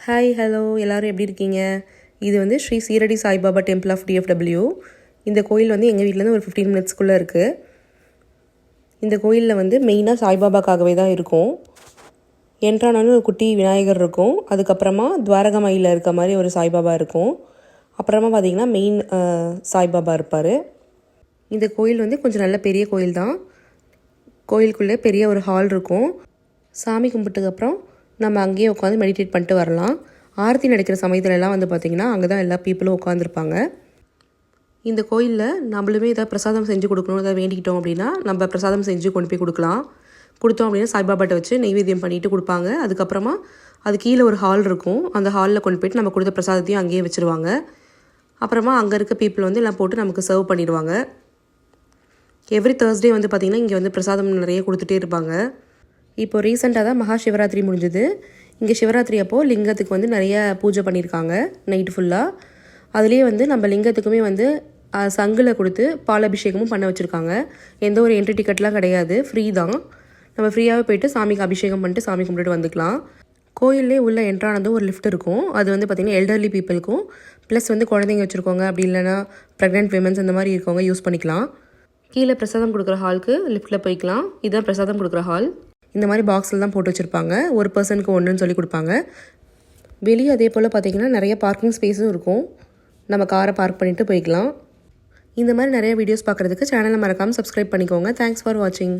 Hi hello எல்லோரும் எப்படி இருக்கீங்க? இது வந்து Sri Shirdi Saibaba temple of DFW. இந்த கோயில் வந்து எங்கள் வீட்டிலேருந்து ஒரு 15 மினிட்ஸ்க்குள்ளே இருக்குது. இந்த கோயிலில் வந்து மெயினாக சாய்பாபாக்காகவே தான் இருக்கும். என்ட்ரானாலும் ஒரு குட்டி விநாயகர் இருக்கும். அதுக்கப்புறமா துவாரகமாயில் இருக்க மாதிரி ஒரு சாய்பாபா இருக்கும். அப்புறமா பார்த்திங்கன்னா மெயின் சாய்பாபா இருப்பார். இந்த கோயில் வந்து கொஞ்சம் நல்ல பெரிய கோயில் தான். கோயிலுக்குள்ளே பெரிய ஒரு ஹால் இருக்கும். சாமி கும்பிட்டதுக்கப்புறம் நம்ம அங்கேயே உட்காந்து மெடிடேட் பண்ணிட்டு வரலாம். ஆரத்தி நடக்கிற சமயத்துலலாம் வந்து பார்த்திங்கன்னா அங்கே தான் எல்லா பீப்புளும் உட்காந்துருப்பாங்க. இந்த கோயிலில் நம்மளுமே ஏதாவது பிரசாதம் செஞ்சு கொடுக்கணும், ஏதாவது வேண்டிக்கிட்டோம் அப்படின்னா நம்ம பிரசாதம் செஞ்சு கொண்டு போய் கொடுக்கலாம். கொடுத்தோம் அப்படின்னா சாய்பாபாட்ட வச்சு நெய்வேத்தியம் பண்ணிவிட்டு கொடுப்பாங்க. அதுக்கப்புறமா அது கீழே ஒரு ஹால் இருக்கும். அந்த ஹாலில் கொண்டு போய்ட்டு நம்ம கொடுத்த பிரசாதத்தையும் அங்கேயே வச்சுருவாங்க. அப்புறமா அங்கே இருக்க பீப்புள் வந்து எல்லாம் போட்டு நமக்கு சர்வ் பண்ணிடுவாங்க. எவ்ரி தேர்ஸ்டே வந்து பார்த்திங்கன்னா இங்கே வந்து பிரசாதம் நிறைய கொடுத்துட்டே இருப்பாங்க. இப்போ ரீசெண்டாக தான் மகா சிவராத்திரி முடிஞ்சுது. இங்கே சிவராத்திரி அப்போது லிங்கத்துக்கு வந்து நிறைய பூஜை பண்ணியிருக்காங்க நைட்டு ஃபுல்லாக. அதுலேயே வந்து நம்ம லிங்கத்துக்குமே வந்து சங்கில் கொடுத்து பாலாபிஷேகமும் பண்ண வச்சுருக்காங்க. எந்த ஒரு என்ட்ரி டிக்கெட்லாம் கிடையாது, ஃப்ரீ தான். நம்ம ஃப்ரீயாகவே போய்ட்டு சாமிக்கு அபிஷேகம் பண்ணிட்டு சாமி கும்பிட்டுட்டு வந்துக்கலாம். கோயிலே உள்ள என்ட்ரானதும் ஒரு லிஃப்ட் இருக்கும். அது வந்து பார்த்திங்கன்னா எல்டர்லி பீப்புளுக்கும் ப்ளஸ் வந்து குழந்தைங்க வச்சுருக்கோங்க, அப்படி இல்லைனா ப்ரெக்னென்ட் விமன்ஸ் இந்த மாதிரி இருக்கவங்க யூஸ் பண்ணிக்கலாம். கீழே பிரசாதம் கொடுக்குற ஹாலுக்கு லிஃப்ட்டில் போய்க்கலாம். இதுதான் பிரசாதம் கொடுக்குற ஹால். இந்த மாதிரி பாக்ஸில் தான் போட்டு வச்சுருப்பாங்க. ஒரு பர்சனுக்கு ஒன்றுன்னு சொல்லி கொடுப்பாங்க. வெளியே அதே போல் பார்த்திங்கன்னா நிறைய பார்க்கிங் ஸ்பேஸும் இருக்கும். நம்ம காரை பார்க் பண்ணிவிட்டு போய்க்கலாம். இந்த மாதிரி நிறைய வீடியோஸ் பார்க்குறதுக்கு சேனலை மறக்காமல் சப்ஸ்கிரைப் பண்ணிக்கோங்க. தேங்க்ஸ் ஃபார் வாட்சிங்.